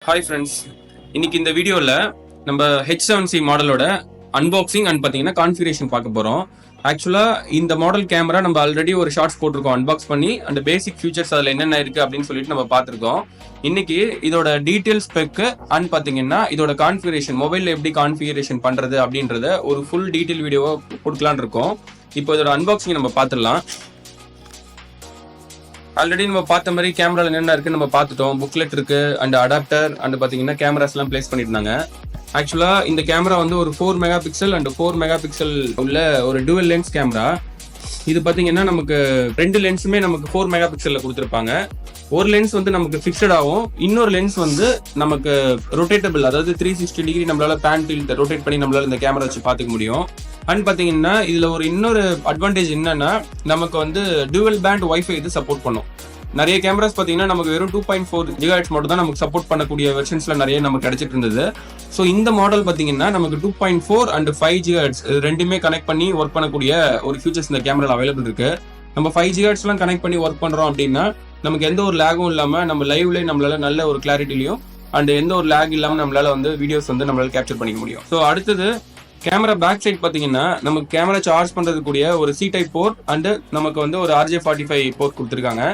Hi friends, இன்னைக்கு இந்த வீடியோவில் நம்ம H7C மாடலோட அன்பாக்சிங் அண்ட் பார்த்தீங்கன்னா கான்ஃபிகரேஷன் பார்க்க போகிறோம். ஆக்சுவலாக இந்த மாடல் கேமரா நம்ம ஆல்ரெடி ஒரு ஷார்ட்ஸ் போட்டிருக்கோம் அன்பாக்ஸ் பண்ணி, அந்த பேசிக் ஃபியூச்சர்ஸ் அதில் என்னென்ன இருக்குது அப்படின்னு சொல்லிட்டு நம்ம பார்த்துருக்கோம். இன்னைக்கு இதோட டீட்டெயில் ஸ்பெக்கு அண்ட் பார்த்தீங்கன்னா இதோட கான்ஃபிகரேஷன், மொபைலில் எப்படி கான்ஃபிகரேஷன் பண்ணுறது அப்படின்றத ஒரு ஃபுல் டீட்டெயில் வீடியோவை கொடுக்கலான்னு இருக்கோம். இப்போ இதோட அன்பாக்சிங் நம்ம பார்த்துடலாம். ஆல்ரெடி நம்ம பார்த்த மாதிரி கேமரால என்னென்ன இருக்குன்னு நம்ம பார்த்துட்டோம். புக்லெட் இருக்கு அண்ட் அடாப்டர் அண்ட் பாத்தீங்கன்னா கேமராஸ் எல்லாம் பிளேஸ் பண்ணிருந்தாங்க. ஆக்சுவலா இந்த கேமரா வந்து ஒரு 4 mega pixel and 4 mega pixel உள்ள ஒரு டுவல் லென்ஸ் கேமரா. இது பாத்தீங்கன்னா நமக்கு ரெண்டு லென்ஸுமே நமக்கு 4 மெகா பிக்சல்ல கொடுத்துருப்பாங்க. ஒரு லென்ஸ் வந்து நமக்கு ஃபிக்ஸ்ட் ஆகும், இன்னொரு லென்ஸ் வந்து நமக்கு ரொட்டேட்டபிள், அதாவது 360 டிகிரி நம்மளால பேன் டில்ட் ரொட்டேட் பண்ணி நம்மளால இந்த கேமரா வச்சு பார்த்துக்க முடியும். அண்ட் பாத்தீங்கன்னா இதுல ஒரு இன்னொரு அட்வான்டேஜ் என்னன்னா, நமக்கு வந்து டுவல் பேண்ட் வைஃபை இது சப்போர்ட் பண்ணும். நிறைய கேமராஸ் பாத்தீங்கன்னா நமக்கு வெறும் 2.4 GHz மட்டும் தான் நமக்கு சப்போர்ட் பண்ணக்கூடிய வெர்ஷன்ஸ்ல நிறைய நமக்கு கிடைச்சிட்டு இருந்தது. ஸோ இந்த மாடல் பாத்தீங்கன்னா நமக்கு 2.4 அண்ட் 5 GHz ரெண்டுமே கனெக்ட் பண்ணி ஒர்க் பண்ணக்கூடிய ஒரு ஃபியூச்சர்ஸ் இந்த கேமரால அவைலபிள் இருக்கு. நம்ம 5 GHz எல்லாம் கனெக்ட் பண்ணி ஒர்க் பண்றோம் அப்படின்னா நமக்கு எந்த ஒரு லேகும் இல்லாம நம்ம லைவ்ல நம்மளால நல்ல ஒரு கிளாரிட்டிலையும் அண்ட் எந்த ஒரு லேக் இல்லாம நம்மளால வந்து வீடியோஸ் வந்து நம்மளால கேப்சர் பண்ணிக்க முடியும். ஸோ அடுத்தது கேமரா பேக் சைட் பாத்தீங்கன்னா நமக்கு கேமரா சார்ஜ் பண்றது கூடிய ஒரு C டைப் போர்ட் அண்ட் நமக்கு வந்து ஒரு RJ45 போர்ட் கொடுத்துருக்காங்க.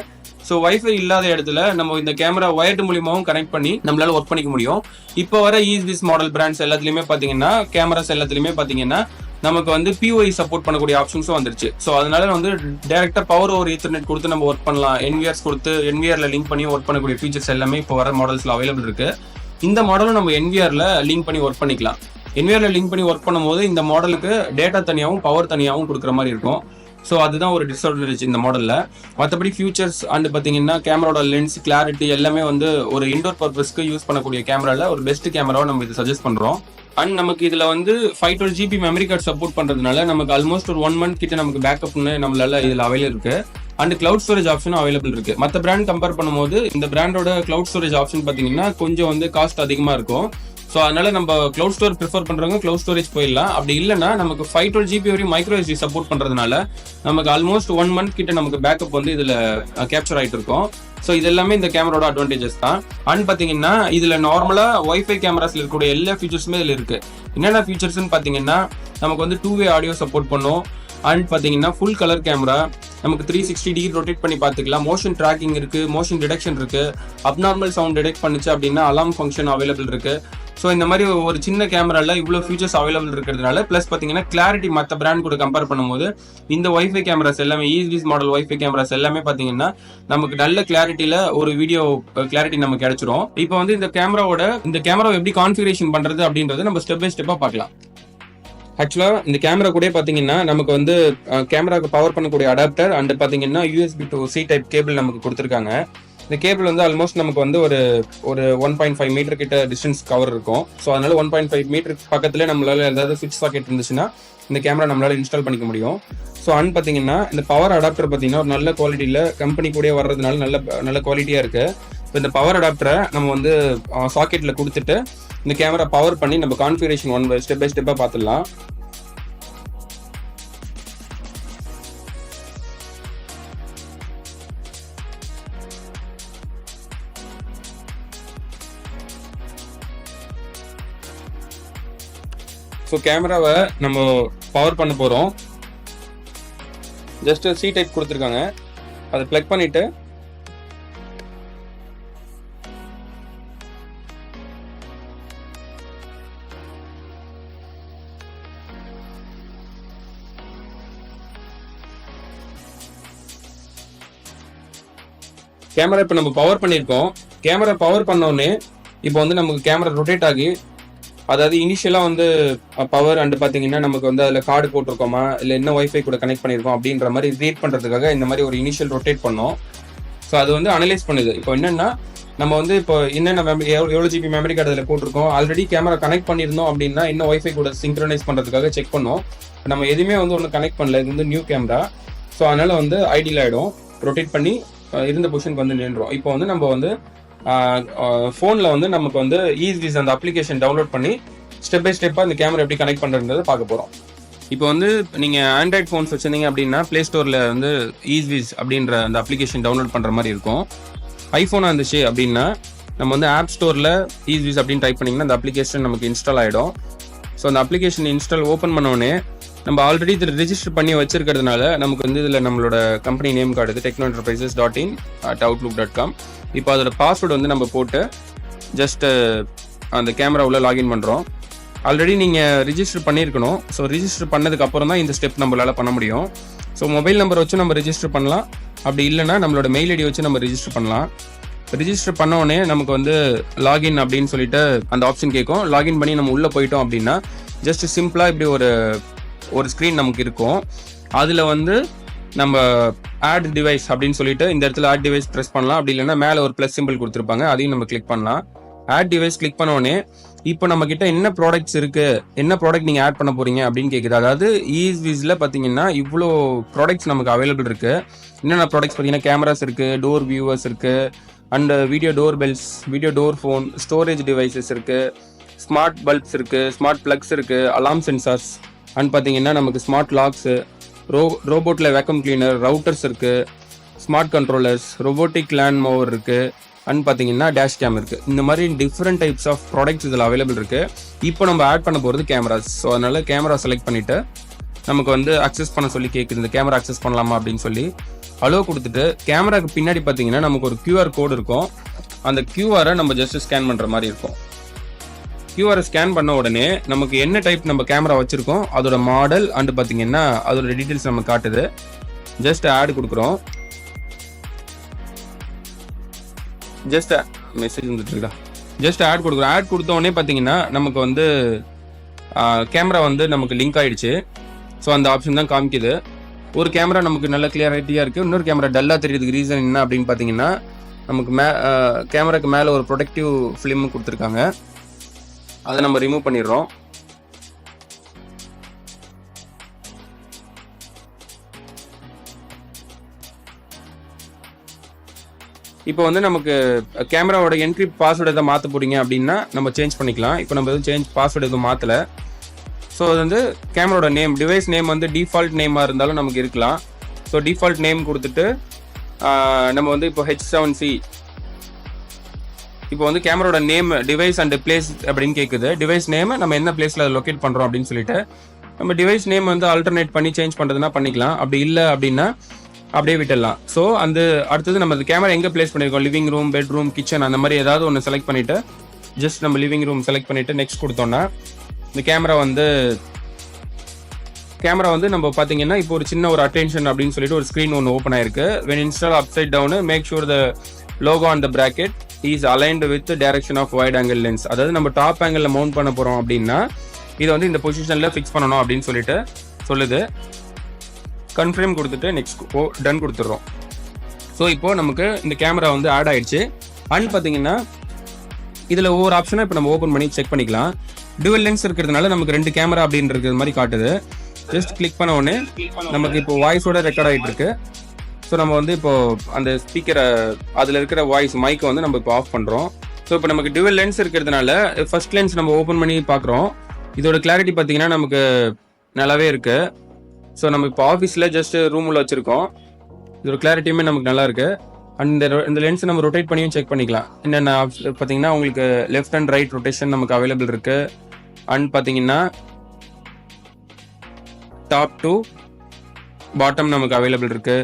ஸோ வைஃபை இல்லாத இடத்துல நம்ம இந்த கேமரா ஒயர்டு மூலியமாவும் கனெக்ட் பண்ணி நம்மளால ஒர்க் பண்ணிக்க முடியும். இப்போ வர ஈஸ்விஸ் மாடல் பிராண்ட்ஸ் எல்லாத்துலயுமே பாத்தீங்கன்னா கேமராஸ் எல்லாத்துலயுமே பாத்தீங்கன்னா நமக்கு வந்து POE சப்போர்ட் பண்ணக்கூடிய ஆப்ஷன்ஸும் வந்துருச்சு. ஸோ அதனால வந்து டைரக்டா பவர் ஓவர் ஈத்தர்நெட் கொடுத்து நம்ம ஒர்க் பண்ணலாம். NVRs கொடுத்து NVRல லிங்க் பண்ணி ஒர்க் பண்ணக்கூடிய ஃபீச்சர்ஸ் எல்லாமே இப்போ வர மாடல்ஸ்ல அவைலபிள் இருக்கு. இந்த மாடலும் நம்ம NVRல லிங்க் பண்ணி ஒர்க் பண்ணிக்கலாம். NVRல லிங்க் பண்ணி ஒர்க் பண்ணும்போது இந்த மாடலுக்கு டேட்டா தனியாகவும் பவர் தனியாகவும் கொடுக்குற மாதிரி இருக்கும். ஸோ அதுதான் ஒரு டிஸ்அட்வான்டேஜ் இந்த மாடலில். மற்றபடி ஃபியூச்சர்ஸ் அண்ட் பார்த்தீங்கன்னா கேமராவோட லென்ஸ் கிளாரிட்டி எல்லாமே வந்து ஒரு இன்டோர் பர்பஸ்க்கு யூஸ் பண்ணக்கூடிய கேமராவில் ஒரு பெஸ்ட் கேமராவை நம்ம இது சஜஸ்ட் பண்ணுறோம். அண்ட் நமக்கு இதில் வந்து 512 GB மெமரி கார்டு சப்போர்ட் பண்ணுறதுனால நமக்கு ஆல்மோஸ்ட் ஒரு 1 month கிட்ட நமக்கு பேக்கப்னு நம்மளால இதில் அவைலபிள் இருக்கு. அண்ட் கிளவுட் ஸ்டோரேஜ் ஆப்ஷனும் அவைலபிள் இருக்கு. மற்ற பிராண்ட் கம்பேர் பண்ணும்போது இந்த பிராண்டோட கிளவுட் ஸ்டோரேஜ் ஆப்ஷன் பார்த்தீங்கன்னா கொஞ்சம் வந்து காஸ்ட் அதிகமாக இருக்கும். ஸோ அதனால நம்ம கிளவுட் ஸ்டோர் ப்ரிஃபர் பண்றவங்க கிளவுட் ஸ்டோரேஜ் போயிடலாம். அப்படி இல்லைன்னா நமக்கு 512 GB வரையும் மைக்ரோ SD சப்போர்ட் பண்றதுனால நமக்கு ஆல்மோஸ்ட் 1 month கிட்ட நமக்கு பேக்கப் வந்து இதுல கேப்சர் ஆயிட்டு இருக்கும். ஸோ இது எல்லாமே இந்த கேமராவோட அட்வான்டேஜஸ் தான். அண்ட் பாத்தீங்கன்னா இதுல நார்மலா வைஃபை கேமராஸ்ல இருக்கக்கூடிய எல்லா ஃபீச்சர்ஸுமே இதுல இருக்கு. என்னென்ன ஃபீச்சர்ஸ்ன்னு பாத்தீங்கன்னா நமக்கு வந்து 2-way ஆடியோ சப்போர்ட் பண்ணும். அண்ட் பாத்தீங்கன்னா ஃபுல் கலர் கேமரா, நமக்கு 360 டிகிரி ரொட்டேட் பண்ணி பார்த்துக்கலாம். மோஷன் ட்ராக்கிங் இருக்கு, மோஷன் டிடெக்ஷன் இருக்கு. அப்நார்மல் சவுண்ட் டிடெக்ட் பண்ணுச்சு அப்படின்னா அலாம் ஃபங்க்ஷன் அவைலபிள் இருக்கு. ஸோ இந்த மாதிரி ஒரு சின்ன கேமரால இவ்வளோ ஃபியூச்சர்ஸ் அவைலபிள் இருக்கிறதுனால ப்ளஸ் பார்த்தீங்கன்னா கிளாரிட்டி மற்ற பிராண்ட் கூட கம்பேர் பண்ணும்போது இந்த வைஃபை கேமராஸ் எல்லாமே ஈஸ்விஸ் மாடல் வைஃபை கேமராஸ் எல்லாமே பார்த்தீங்கன்னா நமக்கு நல்ல கிளாரிட்டியில ஒரு வீடியோ கிளாரிட்டி நமக்கு கிடைச்சிரும். இப்போ வந்து இந்த கேமராவை எப்படி கான்ஃபிகரேஷன் பண்றது அப்படின்றது நம்ம ஸ்டெப் பை ஸ்டெப்பாக பார்க்கலாம். ஆக்சுவலா இந்த கேமரா கூட பாத்தீங்கன்னா நமக்கு வந்து கேமராக்கு பவர் பண்ணக்கூடிய அடாப்டர் அண்ட் பாத்தீங்கன்னா USB to C type cable நமக்கு கொடுத்துருக்காங்க. இந்த கேபிள் வந்து ஆல்மோஸ்ட் நமக்கு வந்து ஒரு 1.5 மீட்டர் கிட்ட டிஸ்டன்ஸ் கவர் இருக்கும். ஸோ அதனால 1.5 மீட்டர் பக்கத்துல நம்மளால ஏதாவது சுவிட்ச் சாக்கெட் இருந்துச்சுன்னா இந்த கேமரா நம்மளால இன்ஸ்டால் பண்ணிக்க முடியும். ஸோ அண்ட் பாத்தீங்கன்னா இந்த பவர் அடாப்டர் பாத்தீங்கன்னா ஒரு நல்ல குவாலிட்டியில கம்பெனி கூட வர்றதுனால நல்ல குவாலிட்டியா இருக்கு. இப்போ இந்த பவர் அடாப்டரை நம்ம வந்து சாக்கெட்ல கொடுத்துட்டு இந்த கேமரா பவர் பண்ணி நம்ம கான்ஃபிகரேஷன் ஸ்டெப் பை ஸ்டெப்பா பார்த்துடலாம். ஸோ கேமராவை நம்ம பவர் பண்ண போகிறோம். ஜஸ்ட் C டைப் கொடுத்துருக்காங்க, அதை பிளக் பண்ணிட்டு கேமரா இப்போ நம்ம பவர் பண்ணியிருக்கோம். கேமரா பவர் பண்ணோடனே இப்போ வந்து நமக்கு கேமரா ரொட்டேட் ஆகி, அதாவது இனிஷியலா வந்து பவர் அண்ட் பாத்தீங்கன்னா நமக்கு வந்து அதுல கார்டு போட்டிருக்கோமா இல்ல என்ன வைஃபை கூட கனெக்ட் பண்ணிருக்கோம் அப்படின்ற மாதிரி ரீட் பண்றதுக்காக இந்த மாதிரி ஒரு இனிஷியல் ரொட்டேட் பண்ணோம். ஸோ அது வந்து அனலைஸ் பண்ணுது. இப்போ என்னன்னா நம்ம வந்து இப்போ என்னென்ன எவ்வளோ GB மெமரி கார்டு அதில் போட்டிருக்கோம், ஆல்ரெடி கேமரா கனெக்ட் பண்ணியிருந்தோம் அப்படின்னா இன்னும் வைஃபை கூட சிங்க்ரனைஸ் பண்றதுக்காக செக் பண்ணோம். நம்ம எதுவுமே வந்து ஒன்றும் கனெக்ட் பண்ணல, இது வந்து நியூ கேமரா. ஸோ அதனால வந்து ஐடியில் ஆயிடும், ரொட்டேட் பண்ணி இருந்த பொசிஷனுக்கு வந்து நின்றோம். இப்போ வந்து நம்ம வந்து ஃபோனில் வந்து நமக்கு வந்து ஈஸ்விஸ் அந்த அப்ளிகேஷன் டவுன்லோட் பண்ணி ஸ்டெப் பை ஸ்டெப்பாக இந்த கேமரா எப்படி கனெக்ட் பண்ணுறதுன்றதை பார்க்க போகிறோம். இப்போ வந்து நீங்கள் ஆண்ட்ராய்ட் ஃபோன்ஸ் வச்சுருந்தீங்க அப்படின்னா ப்ளே ஸ்டோரில் வந்து ஈஸ்விஸ் அப்படின்ற அந்த அப்ளிகேஷன் டவுன்லோட் பண்ணுற மாதிரி இருக்கும். ஐஃபோனாக இருந்துச்சு அப்படின்னா நம்ம வந்து ஆப் ஸ்டோரில் ஈஸ்விஸ் அப்படின்னு டைப் பண்ணிங்கன்னா அந்த அப்ளிகேஷன் நமக்கு இன்ஸ்டால் ஆகிடும். ஸோ அந்த அப்ளிகேஷன் இன்ஸ்டால் ஓப்பன் பண்ணோடனே நம்ம ஆல்ரெடி இதில் ரிஜிஸ்டர் பண்ணி வச்சிருக்கிறதுனால நமக்கு வந்து இதில் நம்மளோட கம்பெனி நேம் கார்டு technoenterprises.in@outlook.com. இப்போ அதோட பாஸ்வேர்டு வந்து நம்ம போட்டு ஜஸ்ட் அந்த கேமரா உள்ள லாகின் பண்ணுறோம். ஆல்ரெடி நீங்கள் ரிஜிஸ்டர் பண்ணியிருக்கணும். ஸோ ரிஜிஸ்டர் பண்ணதுக்கு அப்புறம் தான் இந்த ஸ்டெப் நம்மளால் பண்ண முடியும். ஸோ மொபைல் நம்பர் வச்சு நம்ம ரிஜிஸ்டர் பண்ணலாம். அப்படி இல்லைன்னா நம்மளோட மெயில் ஐடி வச்சு நம்ம ரிஜிஸ்டர் பண்ணலாம். ரிஜிஸ்டர் பண்ண உடனே நமக்கு வந்து லாகின் அப்படின்னு சொல்லிட்டு அந்த ஆப்ஷன் கேட்கும். லாகின் பண்ணி நம்ம உள்ளே போயிட்டோம் அப்படின்னா ஜஸ்ட் சிம்பிளாக இப்படி ஒரு ஸ்க்ரீன் நமக்கு இருக்கும். அதில் வந்து நம்ம ஆட் டிவைஸ் அப்படின்னு சொல்லிட்டு இந்த இடத்துல ஆட் டிவைஸ் ப்ரெஸ் பண்ணலாம். அப்படி இல்லைன்னா மேலே ஒரு ப்ளஸ் சிம்பிள் கொடுத்துருப்பாங்க, அதையும் நம்ம கிளிக் பண்ணலாம். ஆட் டிவைஸ் கிளிக் பண்ண உடனே இப்போ நம்ம கிட்ட என்ன ப்ராடக்ட்ஸ் இருக்கு, என்ன ப்ராடக்ட் நீங்கள் ஆட் பண்ண போறீங்க அப்படின்னு கேட்குது. அதாவது ஈஸ்விஸ்ல பார்த்தீங்கன்னா இவ்வளோ ப்ராடக்ட்ஸ் நமக்கு அவைலபிள் இருக்கு. என்னென்ன ப்ராடக்ட்ஸ் பார்த்தீங்கன்னா கேமராஸ் இருக்கு, டோர் வியூவர்ஸ் இருக்கு, and video door bells, video door phone, storage devices இருக்கு, ஸ்மார்ட் பல்ப்ஸ் இருக்கு, ஸ்மார்ட் பிளக்ஸ் இருக்கு, அலாம் சென்சார்ஸ், அண்ட் பார்த்தீங்கன்னா நமக்கு ஸ்மார்ட் லாக்ஸு, ரோபோட்டில் வேக்கம் கிளீனர், ரவுட்டர்ஸ் இருக்கு, smart controllers, robotic lawn mower இருக்கு, அண்ட் பார்த்தீங்கன்னா டேஷ் கேம் இருக்குது. இந்த மாதிரி டிஃப்ரெண்ட் டைப்ஸ் ஆஃப் ப்ராடக்ட்ஸ் இதில் அவைலபிள் இருக்குது. இப்போ நம்ம ஆட் பண்ண போகிறது கேமராஸ். ஸோ அதனால் கேமரா செலக்ட் பண்ணிவிட்டு நமக்கு வந்து அக்சஸ் பண்ண சொல்லி கேட்குது. இந்த கேமரா அக்சஸ் பண்ணலாமா அப்படின்னு சொல்லி அலோ கொடுத்துட்டு கேமராக்கு பின்னாடி பார்த்தீங்கன்னா நமக்கு ஒரு QR கோடு இருக்கும். அந்த QR நம்ம ஜஸ்ட் ஸ்கேன் பண்ணுற மாதிரி இருக்கும். QR ஸ்கேன் பண்ண உடனே நமக்கு என்ன டைப் நம்ம கேமரா வச்சுருக்கோம், அதோட மாடல் அண்டு பார்த்தீங்கன்னா அதோட டீட்டெயில்ஸ் நம்ம காட்டுது. ஜஸ்ட் ஆட் கொடுக்குறோம். ஜஸ்ட் மெசேஜ் வந்துட்டு இருக்கா, ஜஸ்ட் ஆட் கொடுக்குறோம். ஆட் கொடுத்த உடனே பார்த்தீங்கன்னா நமக்கு வந்து கேமரா வந்து நமக்கு லிங்க் ஆயிடுச்சு. ஸோ அந்த ஆப்ஷன் தான் காமிக்குது. ஒரு கேமரா நமக்கு நல்ல கிளியரிட்டியாக இருக்குது, இன்னொரு கேமரா டல்லாக தெரியுதுக்கு ரீசன் என்ன அப்படின்னு பார்த்தீங்கன்னா நமக்கு கேமராக்கு மேலே ஒரு ப்ரொடெக்டிவ் ஃபிலிம் கொடுத்துருக்காங்க. அதை நம்ம ரிமூவ் பண்ணிடுறோம். இப்போ வந்து நமக்கு கேமராவோட என்ட்ரி பாஸ்வேர்டு எதாவது மாற்ற போறீங்க அப்படின்னா நம்ம சேஞ்ச் பண்ணிக்கலாம். இப்போ நம்ம எதுவும் பாஸ்வேர்டு எதுவும் மாற்றலை. ஸோ அது வந்து கேமராவோட நேம், டிவைஸ் நேம் வந்து டிஃபால்ட் நேமாக இருந்தாலும் நமக்கு இருக்கலாம். ஸோ டிஃபால்ட் நேம் கொடுத்துட்டு நம்ம வந்து இப்போ H7C, இப்போ வந்து கேமராவோட நேம் டிவைஸ் அண்ட் பிளேஸ் அப்படின்னு கேட்குது. டிவைஸ் நேம் நம்ம என்ன பிளேஸில் லொக்கேட் பண்ணுறோம் அப்படின்னு சொல்லிட்டு நம்ம டிவைஸ் நேம் வந்து ஆல்டர்னேட் பண்ணி சேஞ்ச் பண்ணுறதுனா பண்ணிக்கலாம். அப்படி இல்லை அப்படின்னா அப்படியே விட்டுடலாம். ஸோ அந்த அடுத்தது நம்ம கேமரா எங்கே பிளேஸ் பண்ணியிருக்கோம், லிவிங் ரூம், பெட்ரூம், கிச்சன், அந்த மாதிரி ஏதாவது ஒன்று செலக்ட் பண்ணிவிட்டு ஜஸ்ட் நம்ம லிவிங் ரூம் செலக்ட் பண்ணிவிட்டு நெக்ஸ்ட் கொடுத்தோன்னா இந்த கேமரா வந்து நம்ம பார்த்தீங்கன்னா இப்போ ஒரு சின்ன ஒரு அட்டென்ஷன் அப்படின்னு சொல்லிட்டு ஒரு ஸ்க்ரீன் ஒன்று ஓப்பன் ஆயிருக்கு. when install upside down make sure the logo on the bracket is aligned with the direction of wide angle lens. அதாவது நம்ம டாப் ஆங்கிளில் மவுண்ட் பண்ண போகிறோம் அப்படின்னா இதை வந்து இந்த பொசிஷனில் ஃபிக்ஸ் பண்ணணும் அப்படின்னு சொல்லிட்டு சொல்லுது. கன்ஃபார்ம் கொடுத்துட்டு நெக்ஸ்ட் டன் கொடுத்துட்றோம். ஸோ இப்போ நமக்கு இந்த கேமரா வந்து ஆட் ஆயிடுச்சு. அண்ட் பார்த்தீங்கன்னா இதில் ஒவ்வொரு ஆப்ஷனாக இப்போ நம்ம ஓப்பன் பண்ணி செக் பண்ணிக்கலாம். டுவல் லென்ஸ் இருக்கிறதுனால நமக்கு 2 கேமரா அப்படின்னு இருக்கிறது மாதிரி காட்டுது. ஜஸ்ட் கிளிக் பண்ண உடனே நமக்கு இப்போ வாய்ஸோட ரெக்கார்ட் ஆகிட்டு இருக்கு. ஸோ நம்ம வந்து இப்போ அந்த ஸ்பீக்கரை அதில் இருக்கிற வாய்ஸ் மைக்கை வந்து நம்ம இப்போ ஆஃப் பண்ணுறோம். ஸோ இப்போ நமக்கு டுவல் லென்ஸ் இருக்கிறதுனால ஃபர்ஸ்ட் லென்ஸ் நம்ம ஓப்பன் பண்ணி பார்க்குறோம். இதோட கிளாரிட்டி பார்த்தீங்கன்னா நமக்கு நல்லாவே இருக்கு. ஸோ நம்ம இப்போ ஆஃபீஸில் ஜஸ்ட் ரூமில் வச்சுருக்கோம். இதோட கிளாரிட்டியுமே நமக்கு நல்லா இருக்கு. அண்ட் இந்த லென்ஸை நம்ம ரொட்டேட் பண்ணியும் செக் பண்ணிக்கலாம். என்னென்ன பார்த்தீங்கன்னா உங்களுக்கு லெஃப்ட் அண்ட் ரைட் ரொட்டேஷன் நமக்கு அவைலபிள் இருக்கு. அண்ட் பார்த்தீங்கன்னா டாப் டு பாட்டம் நமக்கு அவைலபிள் இருக்கு.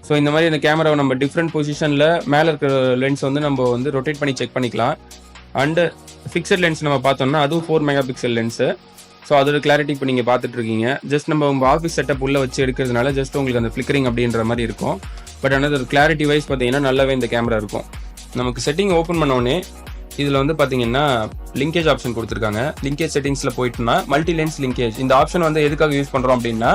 ஸோ இந்த மாதிரி இந்த கேமராவை நம்ம டிஃப்ரெண்ட் பொசிஷனில் மேலே இருக்கிற லென்ஸ் வந்து நம்ம வந்து ரொட்டேட் பண்ணி செக் பண்ணிக்கலாம். அண்டு ஃபிக்ஸட் லென்ஸ் நம்ம பார்த்தோம்னா அதுவும் 4 மெகா பிக்சல் லென்ஸு. ஸோ அதோட கிளாரிட்டி இப்போ நீங்கள் பார்த்துட்டு இருக்கீங்க. ஜஸ்ட் நம்ம உங்கள் ஆஃபீஸ் செட்டப் உள்ள வச்சு எடுக்கிறதுனால ஜஸ்ட் உங்களுக்கு அந்த ஃப்ளிக்கரிங் அப்படின்ற மாதிரி இருக்கும். பட் ஆனால் ஒரு கிளாரிட்டி வைஸ் பார்த்தீங்கன்னா நல்லாவே இந்த கேமரா இருக்கும். நமக்கு செட்டிங் ஓப்பன் பண்ணோடனே இதில் வந்து பார்த்தீங்கன்னா லிங்கேஜ் ஆப்ஷன் கொடுத்துருக்காங்க. லிங்கேஜ் செட்டிங்ஸில் போயிட்டுனா மல்டி லென்ஸ் லிங்கேஜ், இந்த ஆப்ஷன் வந்து எதுக்காக யூஸ் பண்ணுறோம் அப்படின்னா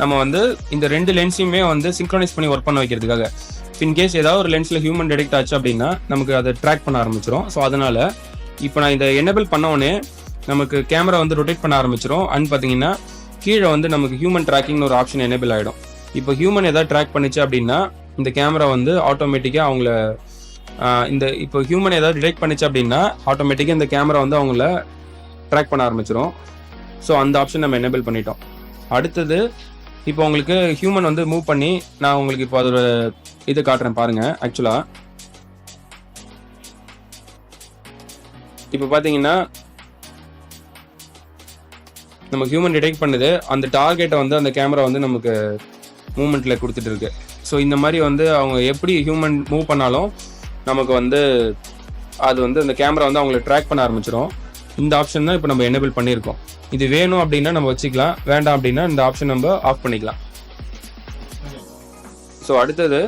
நம்ம வந்து இந்த 2 லென்ஸையுமே வந்து சிங்க்ரோனைஸ் பண்ணி ஒர்க் பண்ண வைக்கிறதுக்காக. இன்கேஸ் ஏதாவது ஒரு லென்ஸில் ஹியூமன் டிடெக்ட் ஆச்சு அப்படின்னா நமக்கு அதை ட்ராக் பண்ண ஆரம்பிச்சிடும். ஸோ அதனால் இப்போ நான் இதை எனேபிள் பண்ணோடனே நமக்கு கேமரா வந்து ரொட்டேட் பண்ண ஆரம்பிச்சிடும். அண்ட் பார்த்தீங்கன்னா கீழே வந்து நமக்கு ஹியூமன் ட்ராக்கிங்னு ஒரு ஆப்ஷன் எனேபிள் ஆகிடும். இப்போ ஹியூமன் எதாவது ட்ராக் பண்ணிச்சு அப்படின்னா இந்த கேமரா வந்து ஆட்டோமேட்டிக்காக அவங்கள இப்போ ஹியூமன் ஏதாவது டிடெக்ட் பண்ணிச்சு அப்படின்னா ஆட்டோமேட்டிக்காக இந்த கேமரா வந்து அவங்கள ட்ராக் பண்ண ஆரம்பிச்சிடும். ஸோ அந்த ஆப்ஷன் நம்ம எனேபிள் பண்ணிட்டோம். அடுத்தது இப்போ உங்களுக்கு ஹியூமன் வந்து மூவ் பண்ணி நான் உங்களுக்கு இப்போ அதோட இது காட்டுறேன் பாருங்கள். ஆக்சுவலாக இப்போ பார்த்தீங்கன்னா நம்ம ஹியூமன் டிடெக்ட் பண்ணுது, அந்த டார்கெட்டை வந்து அந்த கேமரா வந்து நமக்கு மூமெண்ட்டில் கொடுத்துட்டு இருக்கு. ஸோ இந்த மாதிரி வந்து அவங்க எப்படி ஹியூமன் மூவ் பண்ணாலும் நமக்கு வந்து அது வந்து அந்த கேமரா வந்து அவங்களை ட்ராக் பண்ண ஆரம்பிச்சிடும். இந்த ஆப்ஷன் தான் இப்போ நம்ம எனேபிள் பண்ணியிருக்கோம். இது வேணும் அப்படின்னா நம்ம வச்சுக்கலாம், வேண்டாம் அப்படின்னா இந்த ஆப்ஷன் நம்ம ஆஃப் பண்ணிக்கலாம். ஸோ அடுத்தது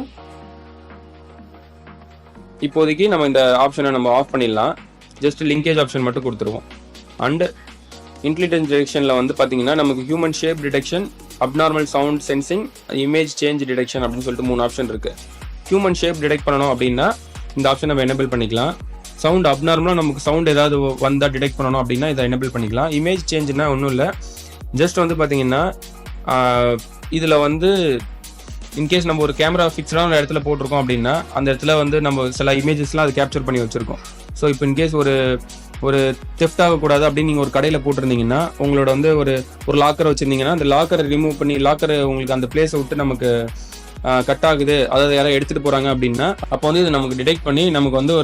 இப்போதைக்கு நம்ம இந்த ஆப்ஷனை நம்ம ஆஃப் பண்ணிடலாம். ஜஸ்ட் லிங்கேஜ் ஆப்ஷன் மட்டும் கொடுத்துருவோம். அண்ட் இன்டெலிஜென்ஸ் டிடெக்ஷனில் வந்து பார்த்தீங்கன்னா நமக்கு human shape detection, abnormal sound sensing, image change detection அப்படின்னு சொல்லிட்டு 3 ஆப்ஷன் இருக்குது. ஹியூமன் ஷேப் டிடெக்ட் பண்ணணும் அப்படின்னா இந்த ஆப்ஷன் நம்ம எனேபிள் பண்ணிக்கலாம். சவுண்ட் அப்நார்மலாக நமக்கு சவுண்ட் ஏதாவது வந்தால் டிடெக்ட் பண்ணணும் அப்படின்னா இதை எனேபிள் பண்ணிக்கலாம். இமேஜ் சேஞ்சுனா ஒன்றும் இல்லை, ஜஸ்ட் வந்து பார்த்தீங்கன்னா இதில் வந்து இன்கேஸ் நம்ம ஒரு கேமரா ஃபிக்ஸ்டான ஒரு இடத்துல போட்டிருக்கோம் அப்படின்னா அந்த இடத்துல வந்து நம்ம சில இமேஜஸ்லாம் அது கேப்சர் பண்ணி வச்சுருக்கோம். ஸோ இப்போ இன்கேஸ் ஒரு தெஃப்ட் ஆகக்கூடாது அப்படின்னு நீங்கள் ஒரு கடையில் போட்டிருந்தீங்கன்னா, உங்களோட வந்து ஒரு லாக்கரை வச்சுருந்தீங்கன்னா அந்த லாக்கரை ரிமூவ் பண்ணி லாக்கரை உங்களுக்கு அந்த பிளேஸை விட்டு நமக்கு கட் ஆகுது, அதாவது யாராவது எடுத்துகிட்டு போகிறாங்க அப்படின்னா அப்போ வந்து இது நமக்கு டிடெக்ட் பண்ணி நமக்கு வந்து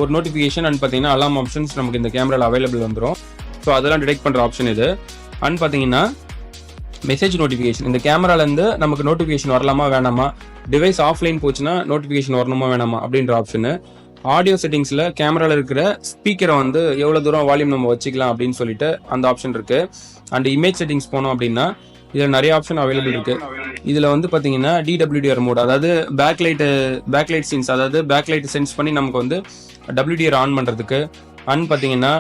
ஒரு நோட்டிஃபிகேஷன் அண்ட் பார்த்தீங்கன்னா அலாம் ஆப்ஷன்ஸ் நமக்கு இந்த கேமராவில் அவைலபிள் வந்துடும். ஸோ அதெல்லாம் டிடெக்ட் பண்ணுற ஆப்ஷன் இது. அண்ட் பார்த்தீங்கன்னா மெசேஜ் நோட்டிஃபிகேஷன், இந்த கேமராலேருந்து நமக்கு நோட்டிஃபிகேஷன் வரலாமா வேணாமா, டிவைஸ் ஆஃப்லைன் போச்சுன்னா நோட்டிஃபிகேஷன் வரணுமா வேணாமா அப்படின்ற ஆப்ஷனு. ஆடியோ செட்டிங்ஸில் கேமராவில் இருக்கிற ஸ்பீக்கரை வந்து எவ்வளோ தூரம் வால்யூம் நம்ம வச்சுக்கலாம் அப்படின்னு சொல்லிட்டு அந்த ஆப்ஷன் இருக்குது. அண்ட் இமேஜ் செட்டிங்ஸ் போனோம் அப்படின்னா இதில் நிறைய ஆப்ஷன் அவைலபிள் இருக்குது. இதில் வந்து பார்த்தீங்கன்னா DWDR மோட், அதாவது பேக்லைட் சீன்ஸ், அதாவது பேக்லைட் சென்ஸ் பண்ணி நமக்கு வந்து WDR ஆன் பண்ணுறதுக்கு. அண்ட் பார்த்தீங்கன்னா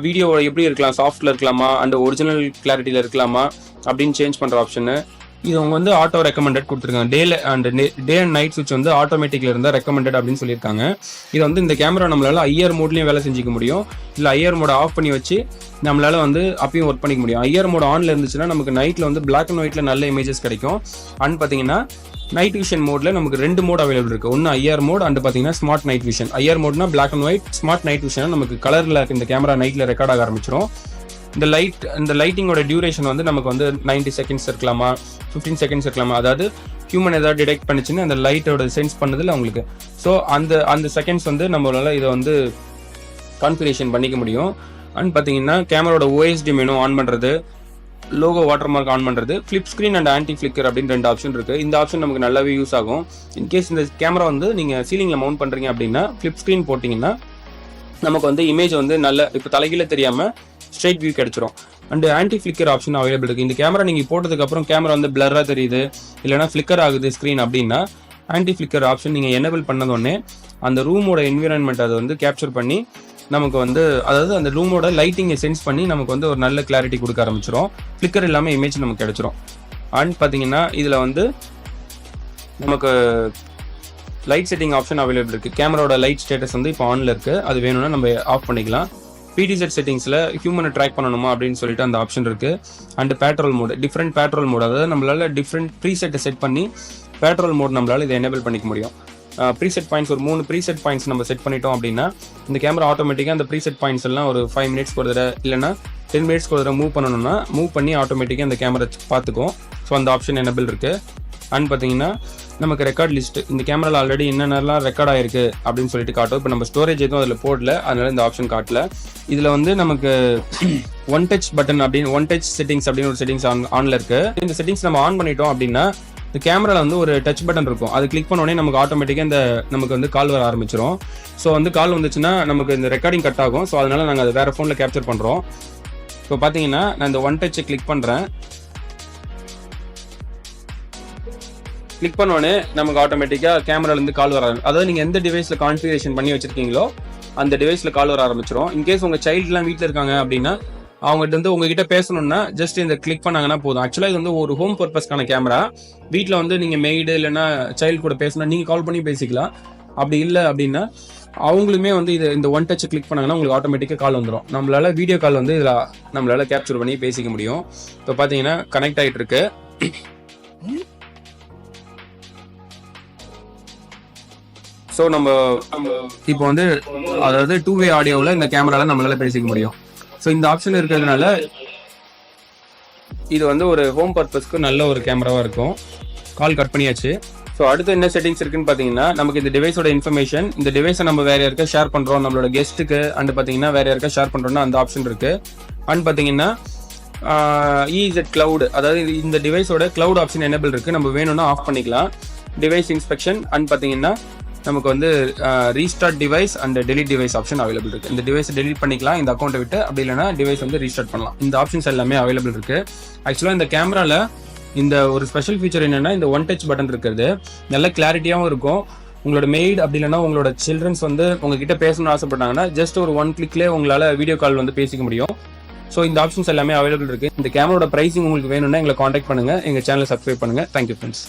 வீடியோ எப்படி இருக்கலாம், சாஃப்டில் இருக்கலாமா அண்ட் ஒரிஜினல் கிளாரிட்டியில் இருக்கலாமா அப்படின்னு சேஞ்ச் பண்ணுற ஆப்ஷனு. இது அவங்க வந்து ஆட்டோ ரெக்கமெண்டட் கொடுத்துருக்காங்க. டே அண்ட் நைட் சுவிட்ச் வந்து ஆட்டோமேட்டிக்ல இருந்தால் ரெக்கமெண்டட் அப்படின்னு சொல்லியிருக்காங்க. இது வந்து இந்த கேமரா நம்மளால IR மோட்லையும் வேலை செஞ்சுக்க முடியும், இல்லை IR மோட ஆஃப் பண்ணி வச்சு நம்மளால வந்து அப்பயும் ஒர்க் பண்ணிக்க முடியும். IR மோட் ஆன்ல இருந்துச்சுன்னா நமக்கு நைட்ல வந்து பிளாக் அண்ட் ஒயிட்ல நல்ல இமேஜஸ் கிடைக்கும். அண்ட் பார்த்தீங்கன்னா நைட் விஷன் மோட்ல நமக்கு 2 மோட் அவைலபிள் இருக்கு. ஒன்று IR மோட் அண்ட் பார்த்தீங்கன்னா ஸ்மார்ட் நைட் விஷன். IR மோட்னா black and white, smart night vision நமக்கு கலர்ல இந்த கேமரா நைட்ல ரெக்கார்ட் ஆக ஆரம்பிச்சிடும். இந்த லைட்டிங்கோட டியூரேஷன் வந்து நமக்கு வந்து 90 செகண்ட்ஸ் இருக்கலாமா, 15 செகண்ட்ஸ் இருக்கலாமா, அதாவது ஹியூமன் ஏதாவது டிடெக்ட் பண்ணிச்சுன்னு அந்த லைட்டோட சென்ஸ் பண்ணதில் அவங்களுக்கு. ஸோ அந்த செகண்ட்ஸ் வந்து நம்மளால இதை வந்து கான்ஃபிகரேஷன் பண்ணிக்க முடியும். அண்ட் பார்த்தீங்கன்னா கேமராவோட OSD மெனு ஆன் பண்ணுறது, லோகோ வாட்டர் மார்க் ஆன் பண்ணுறது, flip screen and anti flicker அப்படின்னு 2 ஆப்ஷன் இருக்குது. இந்த ஆப்ஷன் நமக்கு நல்லாவே யூஸ் ஆகும். இன்கேஸ் இந்த கேமரா வந்து நீங்கள் சீலிங்கில் மவுண்ட் பண்ணுறீங்க அப்படின்னா ஃப்ளிப் ஸ்க்ரீன் போட்டிங்கன்னா நமக்கு வந்து இமேஜ் வந்து நல்ல இப்போ தலைகீழ தெரியாமல் ஸ்ட்ரைட் வியூ கிடைச்சிரும். And anti flicker option available இருக்குது. இந்த கேமரா நீங்கள் போட்டதுக்கப்புறம் கேமரா வந்து பிளராக தெரியுது, இல்லைனா ஃப்ளிக்கர் ஆகுது ஸ்க்ரீன் அப்படின்னா ஆன்டி ஃப்ளிக்கர் ஆப்ஷன் நீங்கள் எனேபிள் பண்ணதோடனே அந்த ரூமோட என்விரான்மெண்ட் அதை வந்து கேப்சர் பண்ணி நமக்கு வந்து, அதாவது அந்த ரூமோட லைட்டிங்கை சென்ஸ் பண்ணி நமக்கு வந்து ஒரு நல்ல கிளாரிட்டி கொடுக்க ஆரம்பிச்சிடும். ஃப்ளிக்கர் இல்லாமல் இமேஜ் நமக்கு கிடைச்சிரும். அண்ட் பார்த்தீங்கன்னா இதில் வந்து நமக்கு லைட் செட்டிங் ஆப்ஷன் அவைலபிள் இருக்குது. கேமராவோட லைட் ஸ்டேட்டஸ் வந்து இப்போ ஆனில் இருக்குது, அது வேணும்னா நம்ம ஆஃப் பண்ணிக்கலாம். PTZ செட்டிங்ஸில் ஹியூமனை ட்ராக் பண்ணணுமா அப்படின்னு சொல்லிட்டு அந்த ஆப்ஷன் இருக்குது. And patrol mode, different patrol mode, அதாவது நம்மளால டிஃப்ரெண்ட் ப்ரீசெட்டை செட் பண்ணி பேட்ரோல் மோட் நம்மளால இதை எனேபிள் பண்ணிக்க முடியும். ப்ரீசெட் பாயிண்ட்ஸ் ஒரு 3 ப்ரீசெட் பாயிண்ட்ஸ் நம்ம செட் பண்ணிட்டோம் அப்படின்னா இந்த கேமரா ஆட்டோமேட்டிக்காக அந்த ப்ரீசெட் பாயிண்ட்ஸ் எல்லாம் ஒரு 5 மினிட்ஸ்க்கு ஒரு தடவை இல்லைனா 10 மினிட்ஸ்க்கு ஒரு தடவை மூவ் பண்ணி ஆட்டோமேட்டிக்காக அந்த கேமரா பார்த்துக்கும். ஸோ அந்த ஆப்ஷன் எனேபிள் இருக்குது. அண்ட் பார்த்தீங்கன்னா நமக்கு ரெக்கார்ட் லிஸ்ட், இந்த கேமராவில் ஆல்ரெடி என்னென்னலாம் ரெக்கார்ட் ஆயிருக்கு அப்படின்னு சொல்லிட்டு காட்டும். இப்போ நம்ம ஸ்டோரேஜ் எதுவும் அதில் போடல, அதனால இந்த ஆப்ஷன் காட்டல. இதில் வந்து நமக்கு ஒன் டச் பட்டன் அப்படின்னு ஒன் டச் செட்டிங்ஸ் அப்படின்னு ஒரு செட்டிங்ஸ் ஆன்ல இருக்கு. இந்த செட்டிங்ஸ் நம்ம ஆன் பண்ணிட்டோம் அப்படின்னா இந்த கேமராவில் வந்து ஒரு டச் பட்டன் இருக்கும், அது கிளிக் பண்ணோடனே நமக்கு ஆட்டோமேட்டிக்காக நமக்கு வந்து கால் வர ஆரம்பிச்சிடும். ஸோ வந்து கால் வந்துச்சுன்னா நமக்கு இந்த ரெக்கார்டிங் கட் ஆகும். ஸோ அதனால நாங்கள் அதை வேறு ஃபோனில் கேப்சர் பண்ணுறோம். இப்போ பார்த்தீங்கன்னா நான் இந்த ஒன் டச்சை கிளிக் பண்ணுறேன். கிளிக் பண்ணோடனே நமக்கு ஆட்டோமேட்டிக்காக கேமராலேருந்து கால் வர ஆரம்பிக்கும். அதாவது நீங்கள் எந்த டிவைஸில் கான்ஃபிகரேஷன் பண்ணி வச்சிருக்கீங்களோ அந்த டிவைஸில் கால் வர ஆரம்பிச்சிடும். இன்கேஸ் உங்கள் சைல்டுலாம் வீட்டில் இருக்காங்க அப்படின்னா அவங்ககிட்ட வந்து உங்ககிட்ட பேசணும்னா ஜஸ்ட் இந்த கிளிக் பண்ணாங்கன்னா போதும். ஆக்சுவலாக இது வந்து ஒரு ஹோம் பர்பஸ்க்கான கேமரா. வீட்டில் வந்து நீங்கள் மெய்டு இல்லைன்னா சைல்டு கூட பேசணும், நீங்கள் கால் பண்ணி பேசிக்கலாம். அப்படி இல்லை அப்படின்னா அவங்களுமே வந்து இந்த ஒன் டச் கிளிக் பண்ணாங்கன்னா உங்களுக்கு ஆட்டோமேட்டிக்காக கால் வந்துடும். நம்மளால வீடியோ கால் வந்து இதில் நம்மளால கேப்சர் பண்ணி பேசிக்க முடியும். இப்போ பார்த்தீங்கன்னா கனெக்ட் ஆகிட்டு இருக்கு. ஸோ நம்ம இப்போ வந்து அதாவது 2-வே ஆடியோவில் இந்த கேமராவில் நம்மளால பேசிக்க முடியும். ஸோ இந்த ஆப்ஷன் இருக்கிறதுனால இது வந்து ஒரு ஹோம் பர்பஸ்க்கு நல்ல ஒரு கேமராவாக இருக்கும். கால் கட் பண்ணியாச்சு. ஸோ அடுத்து என்ன செட்டிங்ஸ் இருக்குன்னு பார்த்தீங்கன்னா, நமக்கு இந்த டிவைஸோட இன்ஃபர்மேஷன், இந்த டிவைஸை நம்ம வேற யாருக்கா ஷேர் பண்ணுறோம், நம்மளோட கெஸ்ட்டுக்கு அண்ட் பார்த்தீங்கன்னா வேற யாருக்கா ஷேர் பண்ணுறோம்னா அந்த ஆப்ஷன் இருக்கு. அண்ட் பார்த்தீங்கன்னா இசட் கிளவுட், அதாவது இந்த டிவைஸோட கிளவுட் ஆப்ஷன் எனேபிள் இருக்கு. நம்ம வேணும்னா ஆஃப் பண்ணிக்கலாம். டிவைஸ் இன்ஸ்பெக்ஷன் அண்ட் பார்த்தீங்கன்னா நமக்கு வந்து restart device and delete device option available இருக்கு. இந்த டிவைஸ் டெலிட் பண்ணிக்கலாம் இந்த அக்கௌண்ட்டை விட்டு, அப்படி இல்லைனா டிவைஸ் வந்து ரீஸ்டார்ட் பண்ணலாம். இந்த ஆப்ஷன்ஸ் எல்லாமே அவைலபிள் இருக்கு. ஆக்சுவலாக இந்த கேமரால இந்த ஒரு ஸ்பெஷல் ஃபீச்சர் என்னன்னா, இந்த ஒன் டச் பட்டன் இருக்கிறது நல்ல கிளாரிட்டியாகவும் இருக்கும். உங்களோட மெய்ட் அப்படி இல்லைனா உங்களோட சில்ட்ரன்ஸ் வந்து உங்ககிட்ட பேசணும்னு ஆசைப்பட்டாங்கன்னா ஜஸ்ட் ஒரு 1 கிளிக்லேயே உங்களால் வீடியோ கால் வந்து பேசிக்க முடியும். ஸோ இந்த ஆப்ஷன்ஸ் எல்லாமே அவைலபிள் இருக்கு. இந்த கேமராவோட பிரைசிங் உங்களுக்கு வேணும்னா எங்களை காண்டாக்ட் பண்ணுங்க, எங்க சேனலை சப்ஸ்கிரைப் பண்ணுங்க. Thank you friends.